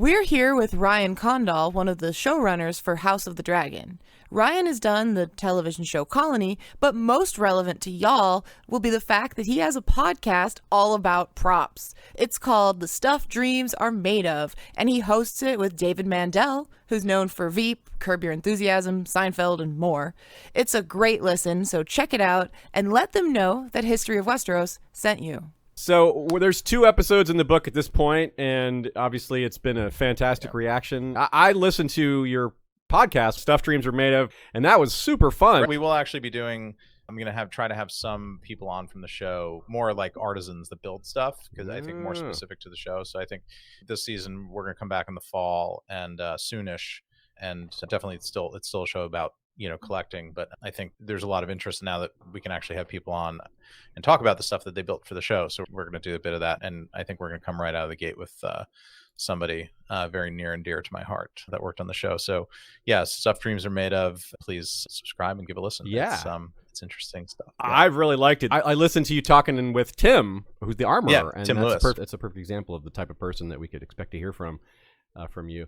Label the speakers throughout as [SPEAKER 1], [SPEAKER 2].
[SPEAKER 1] We're here with Ryan Condal, one of the showrunners for House of the Dragon. Ryan has done the television show Colony, but most relevant to y'all will be the fact that he has a podcast all about props. It's called The Stuff Dreams Are Made Of, and he hosts it with David Mandel, who's known for Veep, Curb Your Enthusiasm, Seinfeld, and more. It's a great listen, so check it out and let them know that History of Westeros sent you.
[SPEAKER 2] So there's 2 episodes in the book at this point, and obviously it's been a fantastic reaction. I listened to your podcast, Stuff Dreams Are Made Of, and that was super fun.
[SPEAKER 3] We will actually be doing, I'm going to try to have some people on from the show, more like artisans that build stuff, because I think more specific to the show. So I think this season we're going to come back in the fall and soonish, and definitely it's still a show about collecting, but I think there's a lot of interest now that we can actually have people on and talk about the stuff that they built for the show. So we're going to do a bit of that, and I think we're going to come right out of the gate with somebody very near and dear to my heart that worked on the show. So yeah, Stuff Dreams Are Made Of. Please subscribe and give a listen.
[SPEAKER 2] Yeah,
[SPEAKER 3] it's interesting stuff.
[SPEAKER 2] Yeah. I've really liked it. I listened to you talking with Tim, who's the armorer.
[SPEAKER 3] Yeah,
[SPEAKER 2] and
[SPEAKER 3] Tim Lewis.
[SPEAKER 2] That's a perfect example of the type of person that we could expect to hear from you.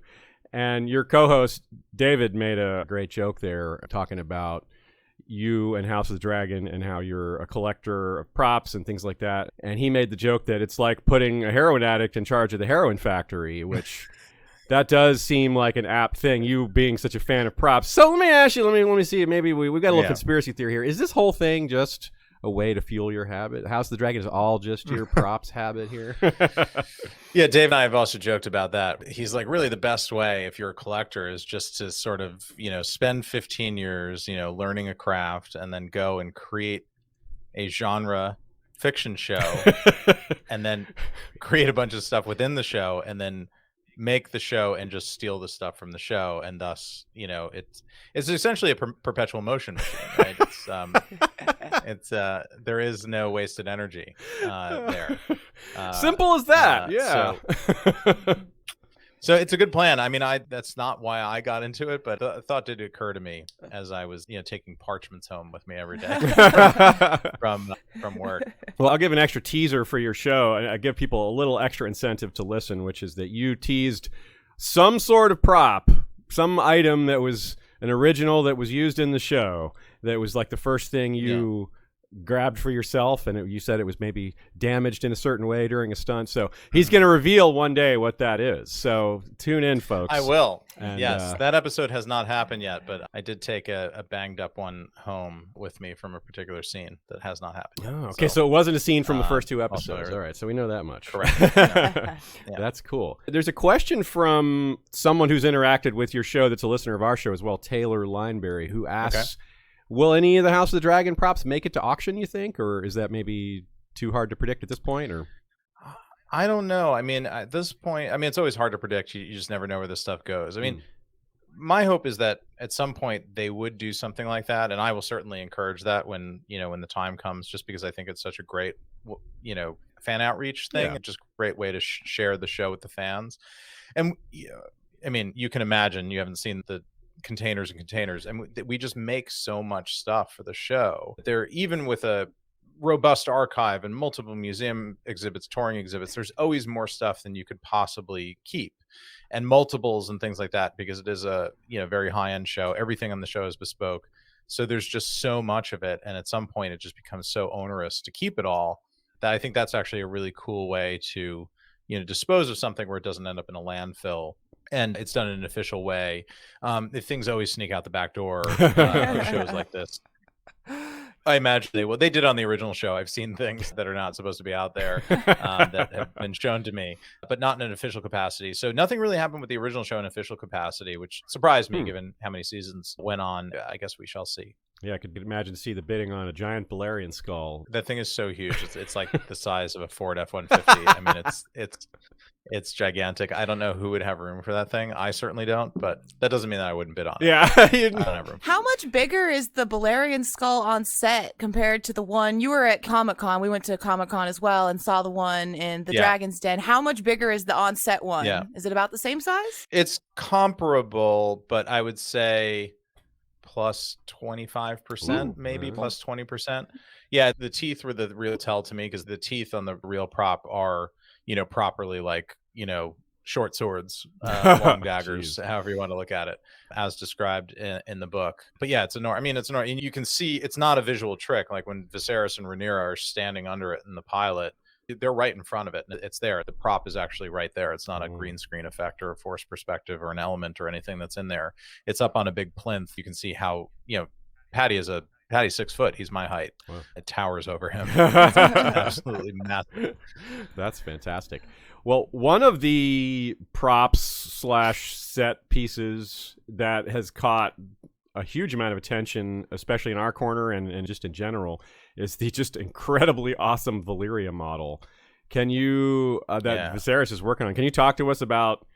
[SPEAKER 2] And your co-host, David, made a great joke there talking about you and House of the Dragon and how you're a collector of props and things like that. And he made the joke that it's like putting a heroin addict in charge of the heroin factory, which that does seem like an apt thing, you being such a fan of props. So let me ask you, let me see, maybe we've got a little conspiracy theory here. Is this whole thing just a way to fuel your habit? House of the Dragon is all just your props habit here?
[SPEAKER 3] Yeah, Dave and I have also joked about that. He's like, really the best way if you're a collector is just to sort of, spend 15 years, learning a craft and then go and create a genre fiction show and then create a bunch of stuff within the show and then make the show and just steal the stuff from the show, and thus it's essentially a perpetual motion machine, right? It's there is no wasted energy there.
[SPEAKER 2] Simple as that. Yeah.
[SPEAKER 3] So it's a good plan. I mean, that's not why I got into it, but a thought did occur to me as I was, taking parchments home with me every day from work.
[SPEAKER 2] Well, I'll give an extra teaser for your show, and I give people a little extra incentive to listen, which is that you teased some sort of prop, some item that was an original that was used in the show, that was like the first thing you grabbed for yourself, and you said it was maybe damaged in a certain way during a stunt. So he's going to reveal one day what that is. So tune in, folks.
[SPEAKER 3] I will.
[SPEAKER 2] And,
[SPEAKER 3] yes, that episode has not happened yet, but I did take a banged up one home with me from a particular scene that has not happened yet.
[SPEAKER 2] Oh, okay, so it wasn't a scene from the first 2 episodes. All right, so we know that much.
[SPEAKER 3] Correct.
[SPEAKER 2] That's cool. There's a question from someone who's interacted with your show that's a listener of our show as well, Taylor Lineberry, who asks, will any of the House of the Dragon props make it to auction, you think? Or is that maybe too hard to predict at this point? Or
[SPEAKER 3] I don't know. I mean, at this point, it's always hard to predict. You just never know where this stuff goes. I mean, my hope is that at some point they would do something like that. And I will certainly encourage that when the time comes, just because I think it's such a great, fan outreach thing. It's just a great way to share the show with the fans. And I mean, you can imagine, you haven't seen the containers and containers, and we just make so much stuff for the show. They're, even with a robust archive and multiple museum exhibits, touring exhibits, there's always more stuff than you could possibly keep, and multiples and things like that, because it is a very high-end show. Everything on the show is bespoke, so there's just so much of it, and at some point it just becomes so onerous to keep it all that I think that's actually a really cool way to dispose of something where it doesn't end up in a landfill. And it's done in an official way. If things always sneak out the back door, shows like this, I imagine they did on the original show. I've seen things that are not supposed to be out there that have been shown to me, but not in an official capacity. So nothing really happened with the original show in official capacity, which surprised me given how many seasons went on. I guess we shall see.
[SPEAKER 2] Yeah, I could imagine see the bidding on a giant Balerian skull.
[SPEAKER 3] That thing is so huge. It's like the size of a Ford F-150. I mean, it's gigantic. I don't know who would have room for that thing. I certainly don't, but that doesn't mean that I wouldn't bid on it.
[SPEAKER 2] Yeah.
[SPEAKER 3] I don't have room.
[SPEAKER 1] How much bigger is the Balerian skull on set compared to the one you were at Comic-Con? We went to Comic-Con as well and saw the one in the Dragon's Den. How much bigger is the on-set one?
[SPEAKER 3] Yeah.
[SPEAKER 1] Is it about the same size?
[SPEAKER 3] It's comparable, but I would say plus 25%, maybe plus 20%. Yeah, the teeth were the real tell to me, because the teeth on the real prop are, properly short swords, long daggers,
[SPEAKER 2] Jeez.
[SPEAKER 3] however you want to look at it, as described in the book. But yeah, it's enormous. I mean, it's enormous. And you can see it's not a visual trick. Like when Viserys and Rhaenyra are standing under it in the pilot, they're right in front of it. It's there. The prop is actually right there. It's not a green screen effect or a forced perspective or an element or anything that's in there. It's up on a big plinth. You can see how, Patty's 6 foot. He's my height. Wow. It towers over him. It's absolutely massive.
[SPEAKER 2] That's fantastic. Well, one of the props / set pieces that has caught a huge amount of attention, especially in our corner and just in general, is the just incredibly awesome Valyria model. Can you, Viserys is working on, can you talk to us about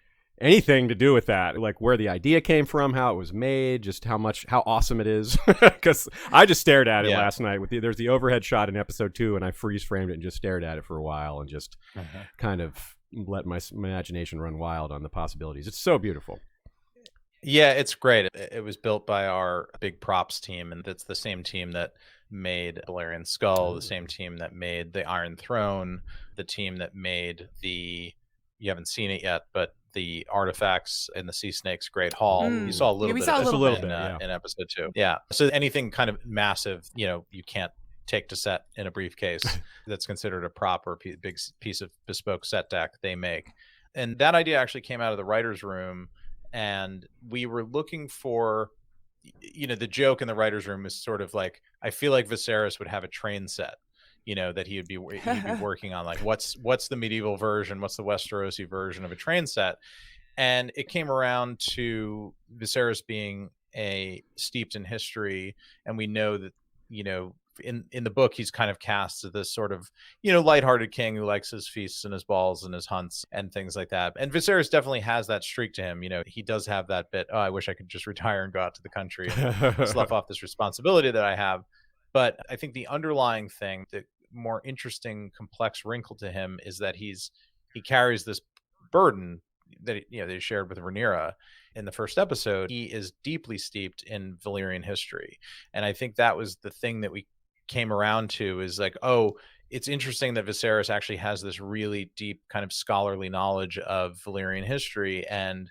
[SPEAKER 2] anything to do with that? Like where the idea came from, how it was made, just how awesome it is? Because I just stared at it last night. There's the overhead shot in episode 2, and I freeze framed it and just stared at it for a while and just kind of let my imagination run wild on the possibilities. It's so beautiful.
[SPEAKER 3] Yeah, it's great. It was built by our big props team, and it's the same team that made Valerian Skull, the same team that made the Iron Throne, the team that made you haven't seen it yet, but the artifacts in the Sea Snake's Great Hall. You saw a little bit of it in episode 2. Yeah. So anything kind of massive, you can't take to set in a briefcase that's considered a prop or a big piece of bespoke set deck they make. And that idea actually came out of the writer's room. And we were looking for, the joke in the writer's room is sort of like, I feel like Viserys would have a train set, that he'd be working on. Like, what's the medieval version? What's the Westerosi version of a train set? And it came around to Viserys being steeped in history. And we know that, in the book, he's kind of cast as this sort of, lighthearted king who likes his feasts and his balls and his hunts and things like that. And Viserys definitely has that streak to him. He does have that bit, I wish I could just retire and go out to the country and slough off this responsibility that I have. But I think the underlying thing, the more interesting, complex wrinkle to him is that he carries this burden that they shared with Rhaenyra in the first episode. He is deeply steeped in Valyrian history. And I think that was the thing that we came around to, is like, it's interesting that Viserys actually has this really deep kind of scholarly knowledge of Valyrian history and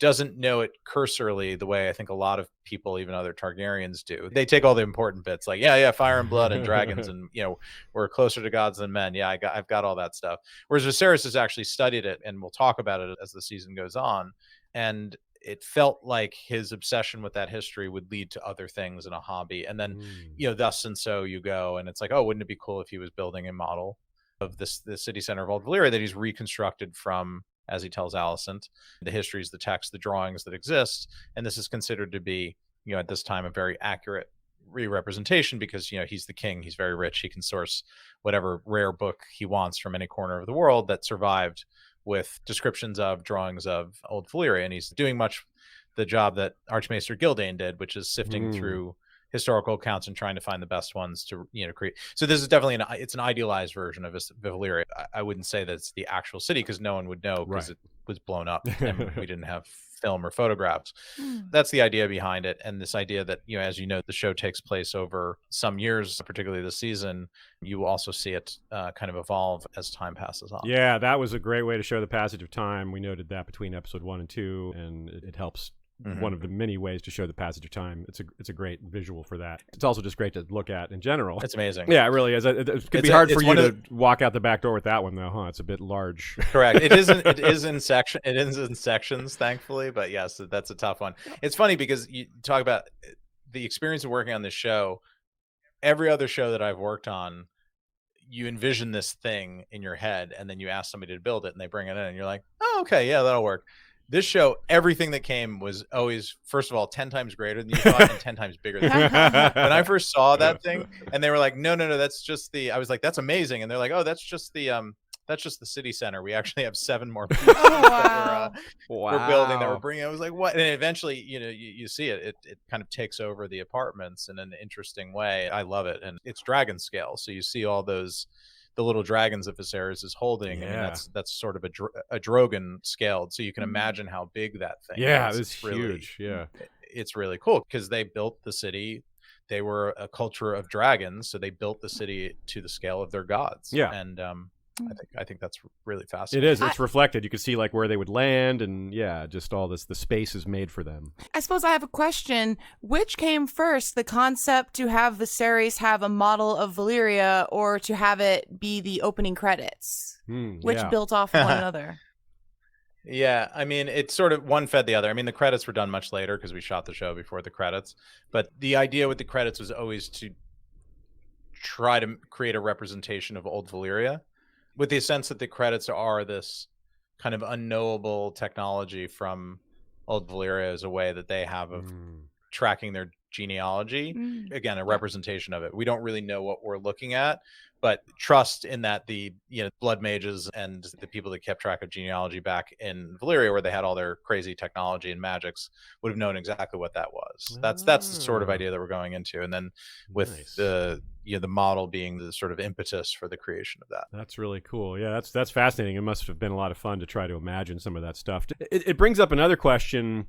[SPEAKER 3] doesn't know it cursorily the way I think a lot of people, even other Targaryens, do. They take all the important bits, like fire and blood and dragons, and we're closer to gods than men. I've got all that stuff. Whereas Viserys has actually studied it, and we'll talk about it as the season goes on. And it felt like his obsession with that history would lead to other things in a hobby. And then, thus and so you go, and it's like, wouldn't it be cool if he was building a model of the city center of Old Valyria that he's reconstructed from, as he tells Alicent, the histories, the texts, the drawings that exist. And this is considered to be, at this time, a very accurate re-representation because, he's the king, he's very rich, he can source whatever rare book he wants from any corner of the world that survived with descriptions of, drawings of Old Valyria. And he's doing much the job that Archmaester Gildane did, which is sifting through historical accounts and trying to find the best ones to create. So this is definitely it's an idealized version of Valyria. I wouldn't say that it's the actual city because no one would know because it was blown up and we didn't have film or photographs. That's the idea behind it. And this idea that, as the show takes place over some years, particularly this season, you will also see it kind of evolve as time passes on.
[SPEAKER 2] Yeah, that was a great way to show the passage of time. We noted that between episode 1 and 2, and it helps. One of the many ways to show the passage of time. It's a great visual for that. It's also just great to look at in general.
[SPEAKER 3] It's amazing.
[SPEAKER 2] Yeah, it really is. It could be hard for you to walk out the back door with that one, though, huh? It's a bit large.
[SPEAKER 3] Correct. It is in sections, thankfully. But yes, that's a tough one. It's funny because you talk about the experience of working on this show. Every other show that I've worked on, you envision this thing in your head, and then you ask somebody to build it, and they bring it in, and you're like, oh, okay, yeah, that'll work. This show, everything that came was always, first of all, 10 times greater than you thought and 10 times bigger than you thought. When I first saw that thing, and they were like, no, that's just I was like, that's amazing. And they're like, that's just the city center. We actually have 7 more people we're building that we're bringing. I was like, what? And eventually, you see it kind of takes over the apartments in an interesting way. I love it. And it's dragon scale. So you see all the little dragons that Viserys is holding. Yeah. I mean, that's sort of a Drogon scaled. So you can imagine how big that thing is.
[SPEAKER 2] Yeah, it's really huge. Yeah.
[SPEAKER 3] It's really cool because they built the city. They were a culture of dragons. So they built the city to the scale of their gods.
[SPEAKER 2] Yeah.
[SPEAKER 3] And I think that's really
[SPEAKER 2] It
[SPEAKER 3] fascinating.
[SPEAKER 2] is. It's reflected. You can see like where they would land, and just all this. The space is made for them.
[SPEAKER 1] I suppose I have a question. Which came first, the concept to have Viserys have a model of Valyria, or to have it be the opening credits? Which built off of one another?
[SPEAKER 3] Yeah, I mean, it's sort of one fed the other. I mean, the credits were done much later because we shot the show before the credits. But the idea with the credits was always to try to create a representation of old Valyria, with the sense that the credits are this kind of unknowable technology from old Valyria as a way that they have of tracking their genealogy. Again, a representation of it. We don't really know what we're looking at, but trust in that the blood mages and the people that kept track of genealogy back in Valyria, where they had all their crazy technology and magics, would have known exactly what that was. That's the sort of idea that we're going into. And then with the model being the sort of impetus for the creation of that.
[SPEAKER 2] That's really cool. Yeah, that's fascinating. It must have been a lot of fun to try to imagine some of that stuff. It brings up another question.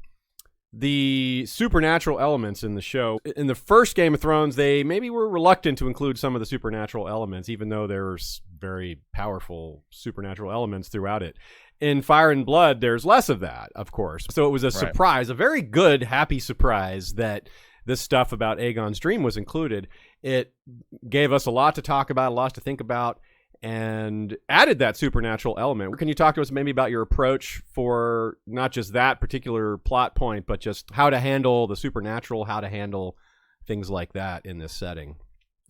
[SPEAKER 2] The supernatural elements in the show. In the first Game of Thrones, they maybe were reluctant to include some of the supernatural elements, even though there's very powerful supernatural elements throughout it. In Fire and Blood, there's less of that, of course. So it was a surprise, a very good, happy surprise that this stuff about Aegon's dream was included. It gave us a lot to talk about, a lot to think about, and added that supernatural element. Can you talk to us maybe about your approach for not just that particular plot point, but just how to handle the supernatural, how to handle things like that in this setting,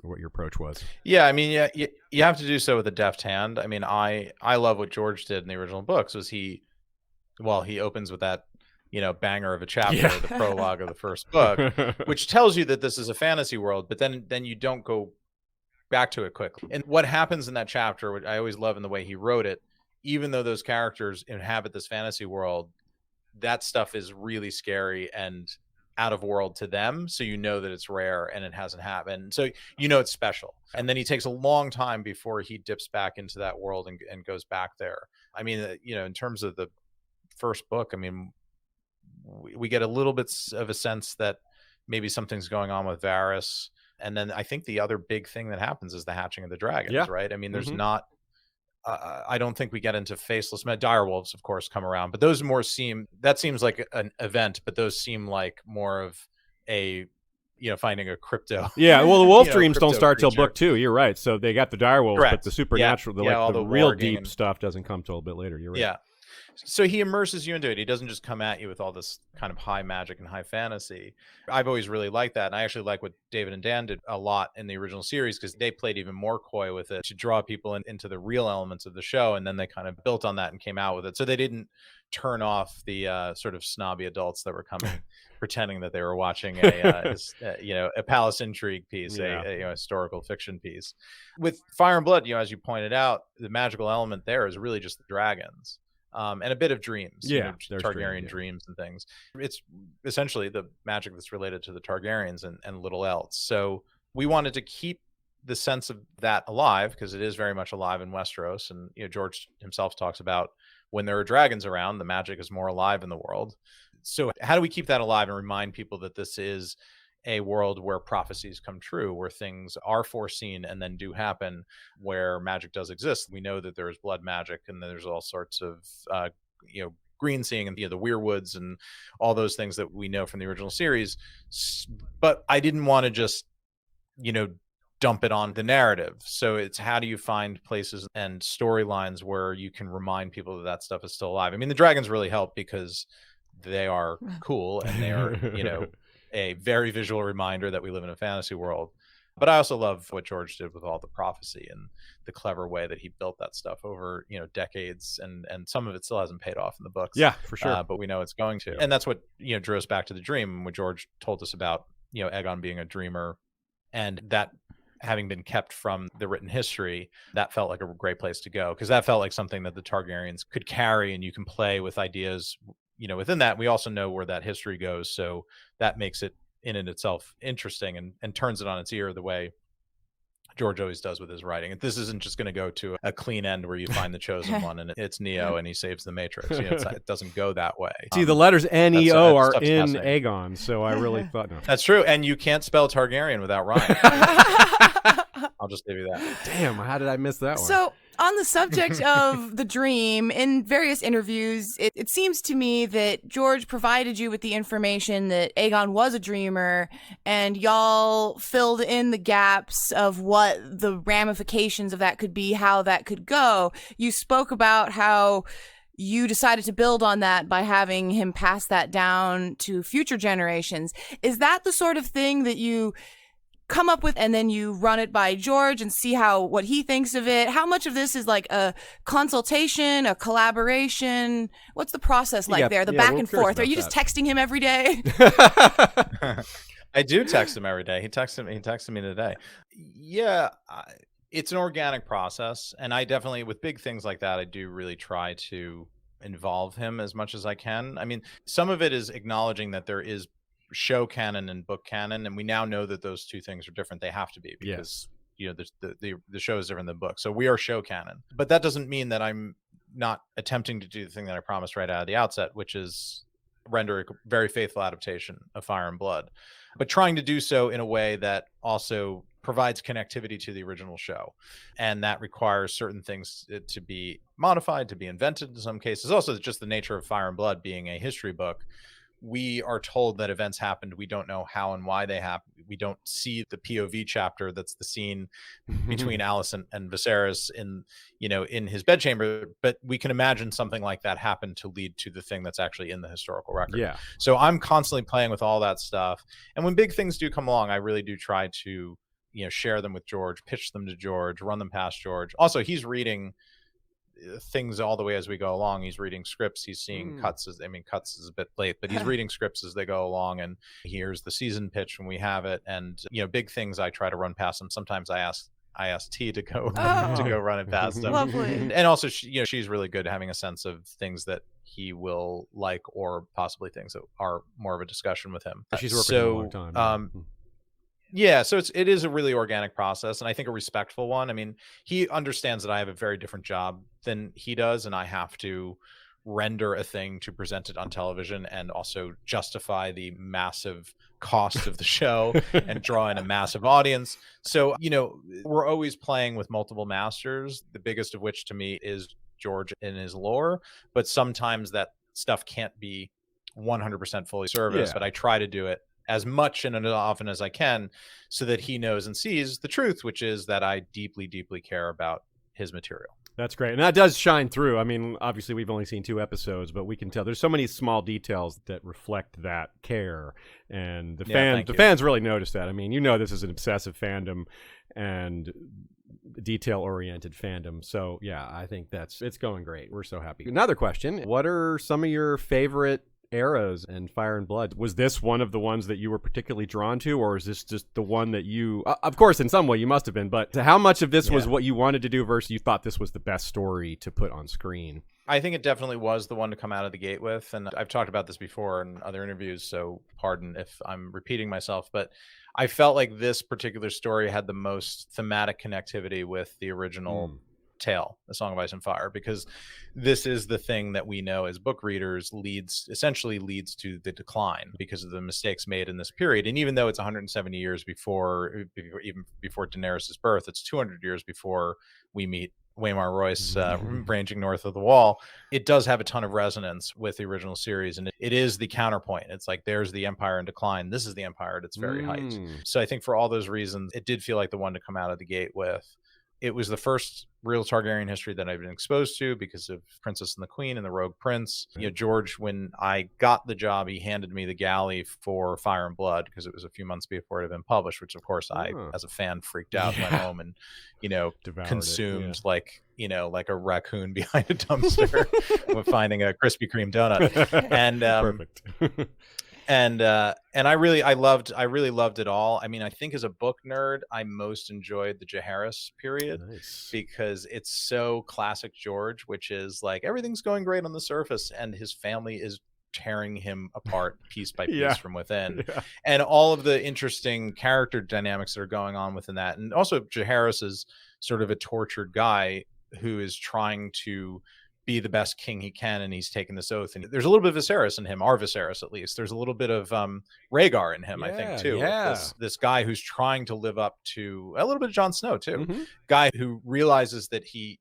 [SPEAKER 2] or what your approach was?
[SPEAKER 3] Yeah, I mean, you have to do so with a deft hand. I mean, I love what George did in the original books. Was he opens with that banger of a chapter, the prologue of the first book, which tells you that this is a fantasy world, but then you don't go back to it quickly. And what happens in that chapter, which I always love in the way he wrote it, even though those characters inhabit this fantasy world, that stuff is really scary and out of world to them. So that it's rare and it hasn't happened. So it's special. And then he takes a long time before he dips back into that world and goes back there. I mean, in terms of the first book, I mean, we get a little bit of a sense that maybe something's going on with Varys. And then I think the other big thing that happens is the hatching of the dragons, right? I mean, there's not, I don't think we get into faceless men. Direwolves, of course, come around, but those seems like an event, but those seem like more of a, finding a crypto.
[SPEAKER 2] Yeah, well, the wolf dreams don't start till book 2. You're right. So they got the direwolves, but the supernatural, the real deep stuff doesn't come till a bit later. You're right.
[SPEAKER 3] Yeah. So he immerses you into it. He doesn't just come at you with all this kind of high magic and high fantasy. I've always really liked that. And I actually like what David and Dan did a lot in the original series, because they played even more coy with it to draw people into the real elements of the show. And then they kind of built on that and came out with it. So they didn't turn off the sort of snobby adults that were coming, pretending that they were watching a palace intrigue piece, a historical fiction piece. With Fire and Blood, as you pointed out, the magical element there is really just the dragons. And a bit of dreams, Targaryen dreams and things. It's essentially the magic that's related to the Targaryens and little else. So we wanted to keep the sense of that alive, because it is very much alive in Westeros. And George himself talks about when there are dragons around, the magic is more alive in the world. So how do we keep that alive and remind people that this is a world where prophecies come true, where things are foreseen and then do happen, where magic does exist? We know that there's blood magic, and there's all sorts of green seeing and the weirwoods and all those things that we know from the original series. But I didn't want to just dump it on the narrative. So it's, how do you find places and storylines where you can remind people that stuff is still alive? I mean, the dragons really help because they are cool and they are a very visual reminder that we live in a fantasy world. But I also love what George did with all the prophecy and the clever way that he built that stuff over decades, and some of it still hasn't paid off in the books.
[SPEAKER 2] Yeah, for sure.
[SPEAKER 3] But we know it's going to. And that's what drew us back to the dream, when George told us about Aegon being a dreamer, and that having been kept from the written history, that felt like a great place to go, because that felt like something that the Targaryens could carry, and you can play with ideas within that. We also know where that history goes, so that makes it in and itself interesting and turns it on its ear the way George always does with his writing. This isn't just going to go to a clean end where you find the chosen one and it's Neo and he saves the Matrix. It doesn't go that way.
[SPEAKER 2] See, the letters N-E-O are in Aegon, so I really thought... No.
[SPEAKER 3] That's true, and you can't spell Targaryen without rhyme. I'll just give you that.
[SPEAKER 2] Damn, how did I miss that one?
[SPEAKER 1] So, on the subject of the dream, in various interviews, it seems to me that George provided you with the information that Aegon was a dreamer, and y'all filled in the gaps of what the ramifications of that could be, how that could go. You spoke about how you decided to build on that by having him pass that down to future generations. Is that the sort of thing that you come up with and then you run it by George and see what he thinks of it? How much of this is like a consultation, a collaboration? What's the process like there? The back and forth? Are you just texting him every day?
[SPEAKER 3] I do text him every day. He texted me today. Yeah, it's an organic process, and I definitely, with big things like that, I do really try to involve him as much as I can. I mean, some of it is acknowledging that there is show canon and book canon, and we now know that those two things are different. They have to be, because the show is different than the book. So we are show canon, but that doesn't mean that I'm not attempting to do the thing that I promised right out of the outset, which is render a very faithful adaptation of Fire and Blood, but trying to do so in a way that also provides connectivity to the original show. And that requires certain things to be modified, to be invented in some cases. Also, just the nature of Fire and Blood being a history book. We are told that events happened. We don't know how and why they happened. We don't see the POV chapter. That's the scene between Alicent and Viserys in his bedchamber. But we can imagine something like that happened to lead to the thing that's actually in the historical record.
[SPEAKER 2] Yeah.
[SPEAKER 3] So I'm constantly playing with all that stuff. And when big things do come along, I really do try to, share them with George, pitch them to George, run them past George. Also, he's reading things all the way as we go along. He's reading scripts. He's seeing cuts is a bit late, but he's reading scripts as they go along, and he hears the season pitch when we have it. And big things I try to run past him. Sometimes I ask T to go to go run it past him.
[SPEAKER 1] Lovely.
[SPEAKER 3] And also she's really good at having a sense of things that he will like, or possibly things that are more of a discussion with him.
[SPEAKER 2] She's worked with him a long time.
[SPEAKER 3] Yeah, so it is a really organic process, and I think a respectful one. I mean, he understands that I have a very different job than he does, and I have to render a thing to present it on television and also justify the massive cost of the show and draw in a massive audience. So, we're always playing with multiple masters, the biggest of which to me is George in his lore, but sometimes that stuff can't be 100% fully serviced, but I try to do it as much and as often as I can so that he knows and sees the truth, which is that I deeply, deeply care about his material.
[SPEAKER 2] That's great. And that does shine through. I mean, obviously we've only seen 2 episodes, but we can tell there's so many small details that reflect that care. And the fans really notice that. I mean, this is an obsessive fandom and detail-oriented fandom. So yeah, I think it's going great. We're so happy. Another question. What are some of your favorite eras in Fire and Blood? Was this one of the ones that you were particularly drawn to, or is this just the one that you, of course, in some way you must have been, but how much of this was what you wanted to do versus you thought this was the best story to put on screen?
[SPEAKER 3] I think it definitely was the one to come out of the gate with, and I've talked about this before in other interviews, so pardon if I'm repeating myself, but I felt like this particular story had the most thematic connectivity with the original tale, The Song of Ice and Fire, because this is the thing that we know as book readers essentially leads to the decline because of the mistakes made in this period. And even though it's 170 years even before Daenerys' birth, it's 200 years before we meet Waymar Royce ranging north of the Wall. It does have a ton of resonance with the original series, and it is the counterpoint. It's like there's the Empire in decline, this is the Empire at its very height. So I think for all those reasons, it did feel like the one to come out of the gate with. It was the first real Targaryen history that I've been exposed to because of Princess and the Queen and the Rogue Prince. George, when I got the job, he handed me the galley for Fire and Blood because it was a few months before it had been published, which of course I, as a fan, freaked out, went home and, consumed like a raccoon behind a dumpster with finding a Krispy Kreme donut. And
[SPEAKER 2] perfect.
[SPEAKER 3] And I really loved it all. I mean, I think as a book nerd, I most enjoyed the Jaehaerys period because it's so classic George, which is like everything's going great on the surface and his family is tearing him apart piece by piece from within. And all of the interesting character dynamics that are going on within that. And also Jaehaerys is sort of a tortured guy who is trying to be the best king he can, and he's taken this oath. And there's a little bit of Viserys in him, our Viserys at least. There's a little bit of Rhaegar in him, I think, too.
[SPEAKER 2] Yeah.
[SPEAKER 3] This guy who's trying to live up to a little bit of Jon Snow, too.
[SPEAKER 2] Mm-hmm.
[SPEAKER 3] Guy who realizes that he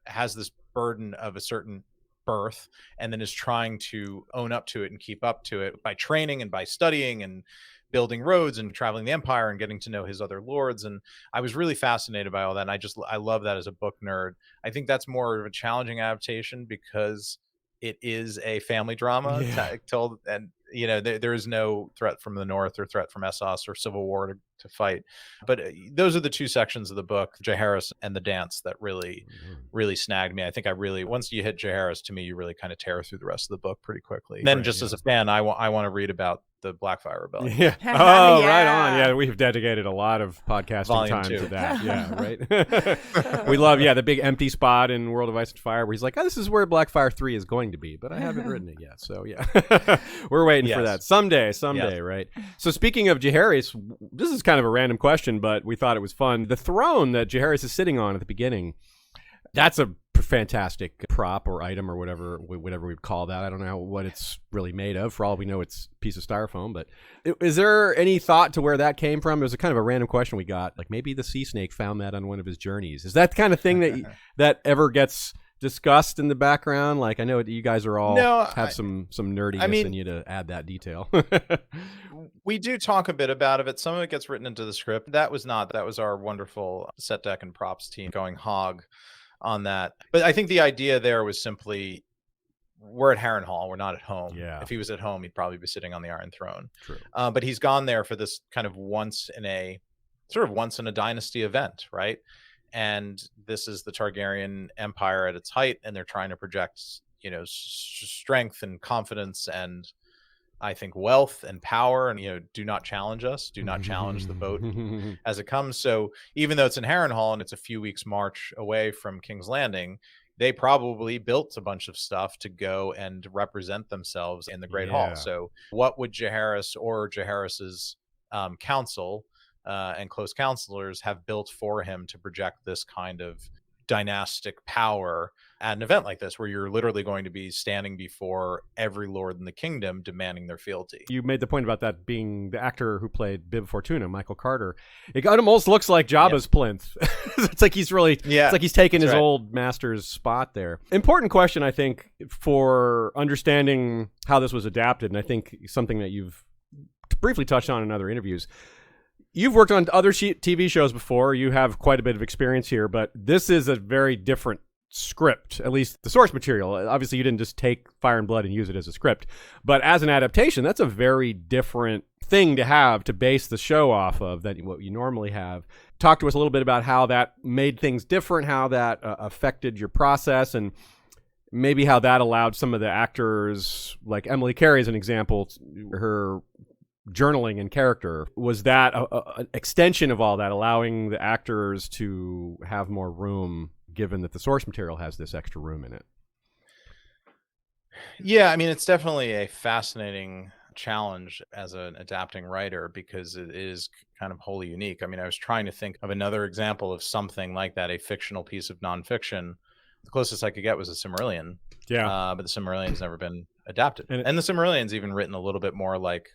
[SPEAKER 3] has this burden of a certain birth, and then is trying to own up to it and keep up to it by training and by studying and building roads and traveling the empire and getting to know his other lords. And I was really fascinated by all that. And I love that as a book nerd. I think that's more of a challenging adaptation because it is a family drama told, and there is no threat from the north or threat from Essos or civil war to fight. But those are the two sections of the book, Jaehaerys and the dance, that really snagged me. I think once you hit Jaehaerys, to me, you really kind of tear through the rest of the book pretty quickly. Then as a fan, I want to read about the Blackfire Rebellion.
[SPEAKER 2] Yeah. Oh, right on. Yeah, we've dedicated a lot of podcasting
[SPEAKER 3] Volume
[SPEAKER 2] time
[SPEAKER 3] 2.
[SPEAKER 2] to that. Yeah, right. We love, the big empty spot in World of Ice and Fire where he's like, this is where Blackfire 3 is going to be, but I haven't written it yet. So, we're waiting for that. Someday, right? So, speaking of Jaehaerys, this is kind of a random question, but we thought it was fun. The throne that Jaehaerys is sitting on at the beginning, that's a fantastic prop or item or whatever we'd call that. I don't know what it's really made of. For all we know, it's a piece of styrofoam. But is there any thought to where that came from? It was a kind of a random question we got. Like maybe the sea snake found that on one of his journeys. Is that the kind of thing that ever gets discussed in the background? Like I know you guys are all have some nerdiness in you to add that detail.
[SPEAKER 3] We do talk a bit about it. Some of it gets written into the script. That was our wonderful set deck and props team going hog on that. But I think the idea there was simply, we're at Harrenhal, we're not at home.
[SPEAKER 2] Yeah.
[SPEAKER 3] If he was at home, he'd probably be sitting on the Iron Throne.
[SPEAKER 2] True.
[SPEAKER 3] But he's gone there for this kind of once in a dynasty event, right? And this is the Targaryen Empire at its height, and they're trying to project, strength and confidence and I think wealth and power, and do not challenge us, do not challenge the boat as it comes. So even though it's in Harrenhal and it's a few weeks march away from King's Landing, they probably built a bunch of stuff to go and represent themselves in the Great Hall. So what would Jaehaerys or Jaehaerys's council and close counselors have built for him to project this kind of dynastic power at an event like this, where you're literally going to be standing before every lord in the kingdom demanding their fealty?
[SPEAKER 2] You made the point about that being the actor who played Bib Fortuna, Michael Carter. It almost looks like Jabba's plinth. It's like he's really, it's like he's taken his old master's spot there. Important question, I think, for understanding how this was adapted, and I think something that you've briefly touched on in other interviews. You've worked on other TV shows before. You have quite a bit of experience here, but this is a very different script, at least the source material. Obviously, you didn't just take Fire and Blood and use it as a script, but as an adaptation, that's a very different thing to have to base the show off of than what you normally have. Talk to us a little bit about how that made things different, how that affected your process, and maybe how that allowed some of the actors, like Emily Carey as an example, her journaling and character. Was that an extension of all that, allowing the actors to have more room, given that the source material has this extra room in it?
[SPEAKER 3] Yeah, I mean, it's definitely a fascinating challenge as an adapting writer, because it is kind of wholly unique. I mean, I was trying to think of another example of something like that, a fictional piece of nonfiction. The closest I could get was a Silmarillion. But the Silmarillion's never been adapted. And the Silmarillion's even written a little bit more like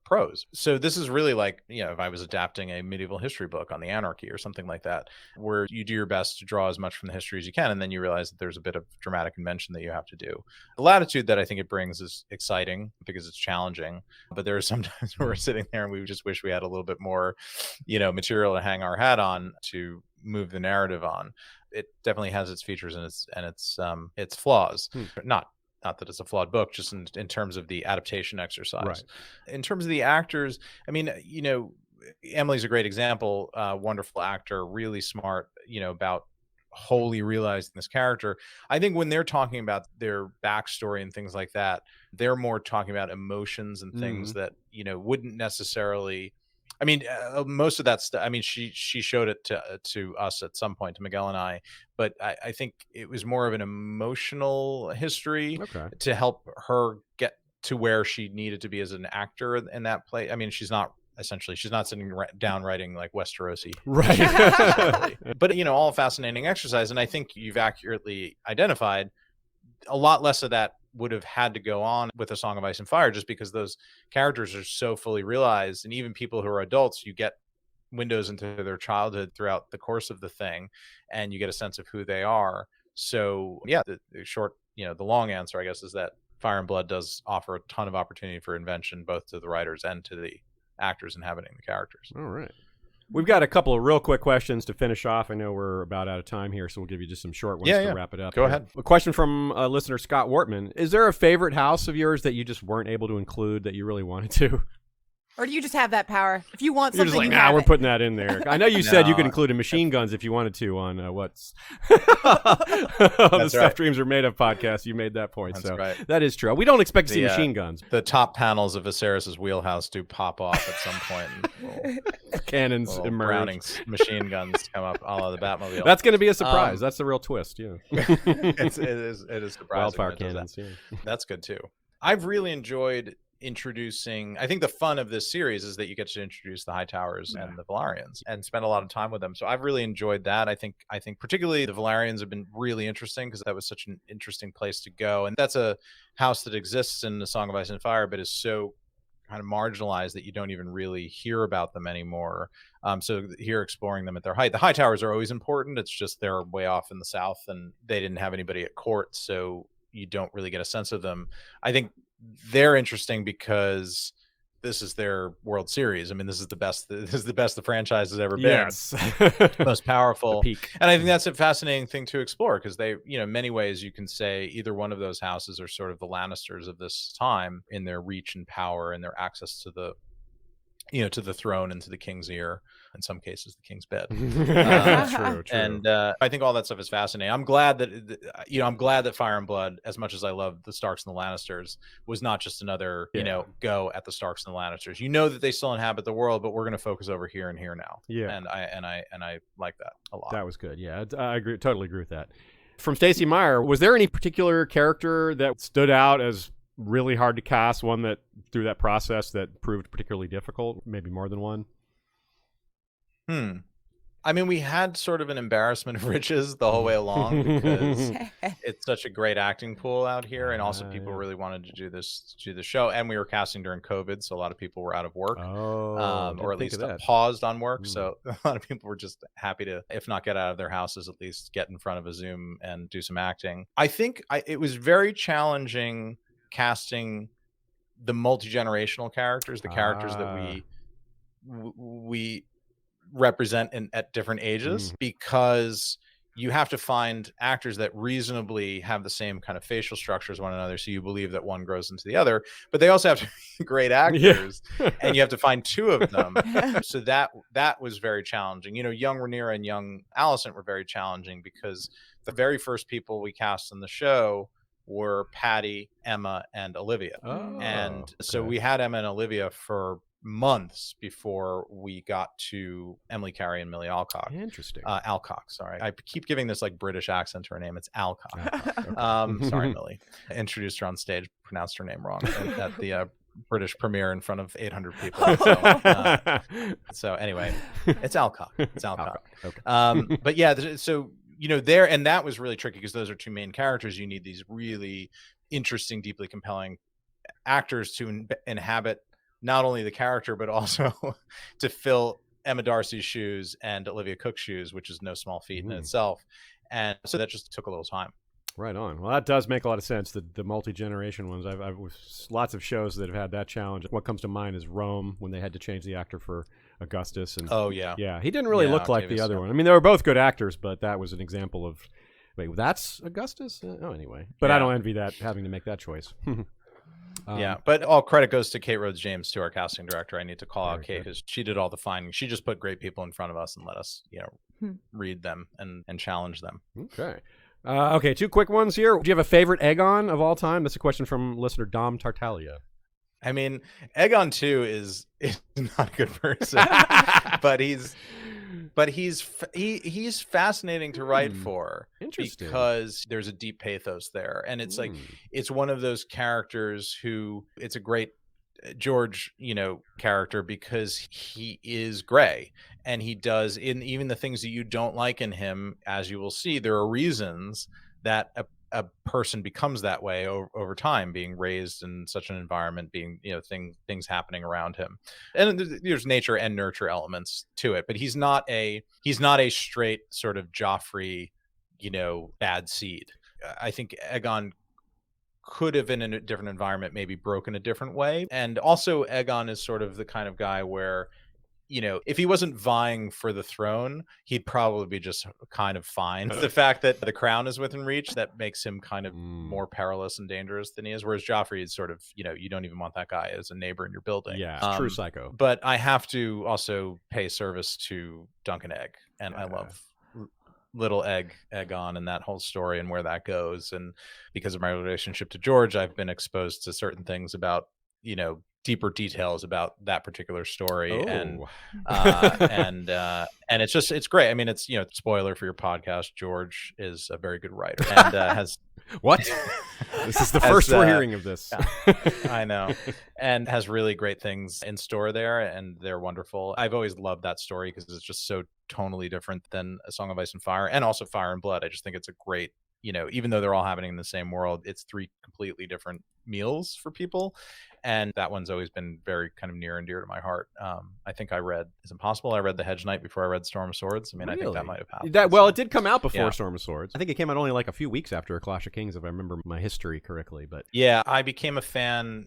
[SPEAKER 3] prose. So this is really like, if I was adapting a medieval history book on the anarchy or something like that, where you do your best to draw as much from the history as you can, and then you realize that there's a bit of dramatic invention that you have to do. The latitude that I think it brings is exciting because it's challenging, but there are sometimes where we're sitting there and we just wish we had a little bit more, material to hang our hat on to move the narrative on. It definitely has its features and its flaws. Not that it's a flawed book, just in terms of the adaptation exercise.
[SPEAKER 2] Right.
[SPEAKER 3] In terms of the actors, I mean, Emily's a great example, wonderful actor, really smart, about wholly realizing this character. I think when they're talking about their backstory and things like that, they're more talking about emotions and things that, wouldn't necessarily, I mean, most of that stuff, I mean, she showed it to us at some point, to Miguel and I, but I think it was more of an emotional history to help her get to where she needed to be as an actor in that play. I mean, she's not sitting down writing like Westerosi.
[SPEAKER 2] Right.
[SPEAKER 3] But, all a fascinating exercise. And I think you've accurately identified a lot less of that would have had to go on with A Song of Ice and Fire, just because those characters are so fully realized. And even people who are adults, you get windows into their childhood throughout the course of the thing, and you get a sense of who they are. So yeah, the short, the long answer, I guess, is that Fire and Blood does offer a ton of opportunity for invention, both to the writers and to the actors inhabiting the characters.
[SPEAKER 2] All right. We've got a couple of real quick questions to finish off. I know we're about out of time here, so we'll give you just some short ones to wrap it up.
[SPEAKER 3] Go ahead.
[SPEAKER 2] A question from listener Scott Wortman. Is there a favorite house of yours that you just weren't able to include that you really wanted to?
[SPEAKER 1] Or do you just have that power? If you want
[SPEAKER 2] You're
[SPEAKER 1] something,
[SPEAKER 2] just like,
[SPEAKER 1] you have
[SPEAKER 2] we're
[SPEAKER 1] it.
[SPEAKER 2] putting that in there. I know you said you could
[SPEAKER 3] No.
[SPEAKER 2] include machine guns if you wanted to on what's the Stuff Dreams Are Made Of podcast. You made that point.
[SPEAKER 3] That's
[SPEAKER 2] so
[SPEAKER 3] right.
[SPEAKER 2] that is true. We don't expect to see
[SPEAKER 3] The,
[SPEAKER 2] machine guns.
[SPEAKER 3] The top panels of Viserys' wheelhouse do pop off at some point, and
[SPEAKER 2] Cannons
[SPEAKER 3] little
[SPEAKER 2] emerge.
[SPEAKER 3] Browning's machine guns come up, a la the Batmobile.
[SPEAKER 2] That's going to be a surprise. That's the real twist. Yeah.
[SPEAKER 3] it is surprising.
[SPEAKER 2] Wildfire
[SPEAKER 3] when it does
[SPEAKER 2] cannons.
[SPEAKER 3] that.
[SPEAKER 2] Yeah.
[SPEAKER 3] That's good too. I've really enjoyed introducing, I think the fun of this series is that you get to introduce the Hightowers and the Valarians and spend a lot of time with them. So I've really enjoyed that. I think particularly the Valarians have been really interesting, because that was such an interesting place to go. And that's a house that exists in The Song of Ice and Fire, but is so kind of marginalized that you don't even really hear about them anymore. So here, exploring them at their height. The Hightowers are always important. It's just they're way off in the south, and they didn't have anybody at court, so you don't really get a sense of them. I think they're interesting because this is their World Series. I mean, this is the best the franchise has ever been.
[SPEAKER 2] Yes.
[SPEAKER 3] Most powerful.
[SPEAKER 2] Peak.
[SPEAKER 3] And I think that's a fascinating thing to explore, because they, in many ways you can say either one of those houses are sort of the Lannisters of this time in their reach and power and their access to the to the throne and to the king's ear, in some cases the king's bed.
[SPEAKER 2] True.
[SPEAKER 3] And I think all that stuff is fascinating. I'm glad that Fire and Blood, as much as I love the Starks and the Lannisters, was not just another go at the Starks and the Lannisters. That they still inhabit the world, but we're going to focus over here and here now.
[SPEAKER 2] Yeah.
[SPEAKER 3] And I like that a lot.
[SPEAKER 2] That was good. Yeah, I agree. Totally agree with that. From Stacey Meyer, was there any particular character that stood out as really hard to cast, one that through that process that proved particularly difficult, maybe more than one?
[SPEAKER 3] I mean, we had sort of an embarrassment of riches the whole way along, because it's such a great acting pool out here, and also people really wanted to do the show, and we were casting during COVID, so a lot of people were out of work, or at least paused on work. So a lot of people were just happy to, if not get out of their houses, at least get in front of a Zoom and do some acting. I think it was very challenging casting the multi-generational characters, the characters that we represent at different ages, because you have to find actors that reasonably have the same kind of facial structure as one another, so you believe that one grows into the other, but they also have to be great actors. And you have to find two of them. So that was very challenging. Young Rhaenyra and young Alicent were very challenging, because the very first people we cast in the show were Patty, Emma, and Olivia. So we had Emma and Olivia for months before we got to Emily Carey and Millie Alcock.
[SPEAKER 2] Interesting.
[SPEAKER 3] Alcock, sorry. I keep giving this like British accent to her name. It's Alcock. Sorry, Millie. I introduced her on stage, pronounced her name wrong at the British premiere in front of 800 people. So anyway, it's Alcock. It's Alcock. Okay. But yeah, so there, and that was really tricky, because those are two main characters. You need these really interesting, deeply compelling actors to inhabit not only the character, but also to fill Emma Darcy's shoes and Olivia Cook's shoes, which is no small feat in itself. And so that just took a little time.
[SPEAKER 2] Right on. Well, that does make a lot of sense. The multi-generation ones. I've lots of shows that have had that challenge. What comes to mind is Rome, when they had to change the actor for Augustus. And yeah, he didn't really look like the other one. I mean, they were both good actors, but that was an example of, wait, that's Augustus? Anyway. But I don't envy that, having to make that choice.
[SPEAKER 3] But all credit goes to Kate Rhodes James, to our casting director. I need to call out Kate, because she did all the finding. She just put great people in front of us and let us, read them and challenge them.
[SPEAKER 2] Okay. Okay, two quick ones here. Do you have a favorite Aegon of all time? That's a question from listener Dom Tartaglia.
[SPEAKER 3] I mean, Aegon too is not a good person, but he's fascinating to write for.
[SPEAKER 2] Interesting.
[SPEAKER 3] Because there's a deep pathos there, and it's like it's one of those characters who, it's a great George, character, because he is gray, and he does, in even the things that you don't like in him, as you will see, there are reasons that a person becomes that way over time, being raised in such an environment, being, things happening around him. And there's nature and nurture elements to it, but he's not a straight sort of Joffrey, bad seed. I think Aegon could have, in a different environment, maybe broken a different way. And also Aegon is sort of the kind of guy where, if he wasn't vying for the throne, he'd probably be just kind of fine. The fact that the crown is within reach, that makes him kind of more perilous and dangerous than he is. Whereas Joffrey is sort of, you don't even want that guy as a neighbor in your building.
[SPEAKER 2] Yeah, true psycho.
[SPEAKER 3] But I have to also pay service to Duncan Egg. And I love little Aegon and that whole story and where that goes. And because of my relationship to George, I've been exposed to certain things about, deeper details about that particular story. And it's great. I mean, it's, spoiler for your podcast, George is a very good writer and has
[SPEAKER 2] what this is the first we're hearing of this.
[SPEAKER 3] I know, and has really great things in store there, and they're wonderful. I've always loved that story because it's just so tonally different than A Song of Ice and Fire, and also Fire and Blood. I just think it's a great, even though they're all happening in the same world, it's 3 completely different meals for people. And that one's always been very kind of near and dear to my heart. I think I read, is it possible I read The Hedge Knight before I read Storm of Swords? I mean, really? I think that might have happened.
[SPEAKER 2] It did come out before Storm of Swords. I think it came out only like a few weeks after A Clash of Kings, if I remember my history correctly. But
[SPEAKER 3] yeah, I became a fan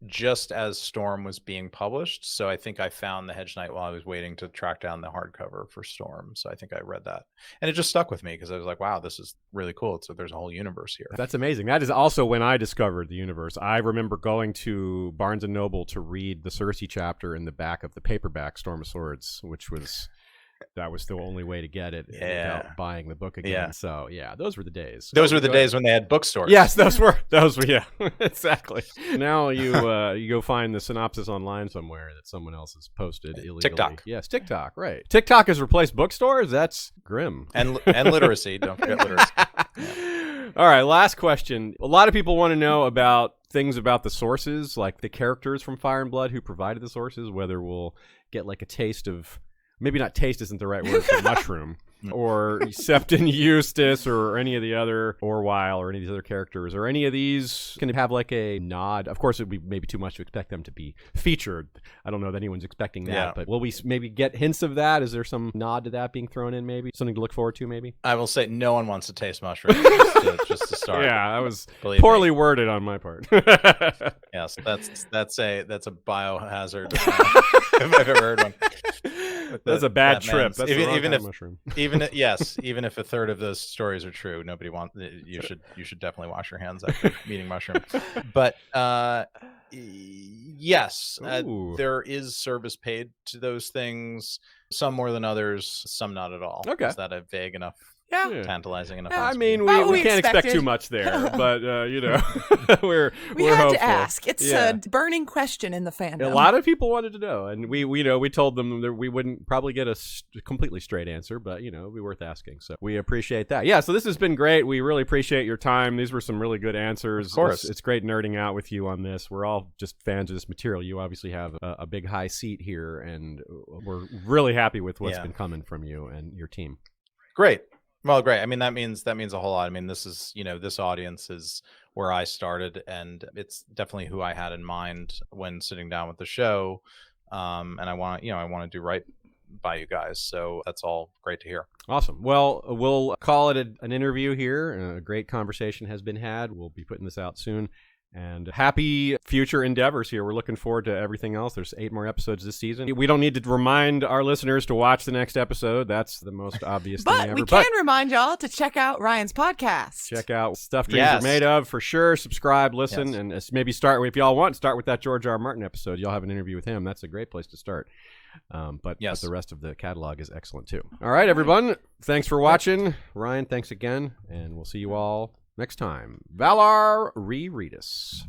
[SPEAKER 3] just as Storm was being published. So I think I found The Hedge Knight while I was waiting to track down the hardcover for Storm. So I think I read that. And it just stuck with me because I was like, wow, this is really cool. So there's a whole universe here.
[SPEAKER 2] That's amazing. That is also when I discovered the universe. I remember going to Barnes & Noble to read the Cersei chapter in the back of the paperback Storm of Swords, which was... that was the only way to get it without buying the book again.
[SPEAKER 3] Yeah.
[SPEAKER 2] So those were the days.
[SPEAKER 3] Those were the days when they had bookstores.
[SPEAKER 2] Yes, those were yeah, exactly. Now you go find the synopsis online somewhere that someone else has posted illegally.
[SPEAKER 3] TikTok.
[SPEAKER 2] Yes, TikTok, right. TikTok has replaced bookstores? That's grim.
[SPEAKER 3] And literacy, don't forget literacy. Yeah.
[SPEAKER 2] All right, last question. A lot of people want to know about things about the sources, like the characters from Fire and Blood who provided the sources, whether we'll get like a taste of, maybe not taste isn't the right word for mushroom, or Septon Eustace or any of the other Orwyle or any of these other characters, or any of these can have like a nod. Of course, it would be maybe too much to expect them to be featured. I don't know that anyone's expecting that, but will we maybe get hints of that? Is there some nod to that being thrown in, maybe? Something to look forward to, maybe?
[SPEAKER 3] I will say no one wants to taste mushrooms, just to start.
[SPEAKER 2] Yeah, that was poorly worded on my part.
[SPEAKER 3] Yes, that's a biohazard. If I've ever heard one.
[SPEAKER 2] That's a bad trip. That's
[SPEAKER 3] even if
[SPEAKER 2] mushroom.
[SPEAKER 3] even if a third of those stories are true, nobody wants. You should definitely wash your hands after eating mushroom. But yes, there is service paid to those things. Some more than others, some not at all.
[SPEAKER 2] Okay,
[SPEAKER 3] is that a vague enough?
[SPEAKER 1] Yeah.
[SPEAKER 3] Tantalizing enough.
[SPEAKER 2] Yeah, I mean, we can't expect too much there, but we're
[SPEAKER 1] we had
[SPEAKER 2] hopeful.
[SPEAKER 1] to ask. It's a burning question in the fandom.
[SPEAKER 2] A lot of people wanted to know, and we told them that we wouldn't probably get a completely straight answer, but it'd be worth asking. So we appreciate that. Yeah, so this has been great. We really appreciate your time. These were some really good answers.
[SPEAKER 3] Of course,
[SPEAKER 2] it's great nerding out with you on this. We're all just fans of this material. You obviously have a big high seat here, and we're really happy with what's been coming from you and your team.
[SPEAKER 3] Great. Well, great. I mean, that means a whole lot. I mean, this is, this audience is where I started, and it's definitely who I had in mind when sitting down with the show. And I want to do right by you guys. So that's all great to hear.
[SPEAKER 2] Awesome. Well, we'll call it an interview here. A great conversation has been had. We'll be putting this out soon. And happy future endeavors here. We're looking forward to everything else. There's 8 more episodes this season. We don't need to remind our listeners to watch the next episode. That's the most obvious thing ever.
[SPEAKER 1] But we can remind y'all to check out Ryan's podcast.
[SPEAKER 2] Check out Stuff Dreams Are Made Of, for sure. Subscribe, listen, and maybe start, if y'all want, start with that George R. R. Martin episode. Y'all have an interview with him. That's a great place to start. But the rest of the catalog is excellent, too. All right, everyone. Thanks for watching. Ryan, thanks again. And we'll see you all next time. Valar Rereadus.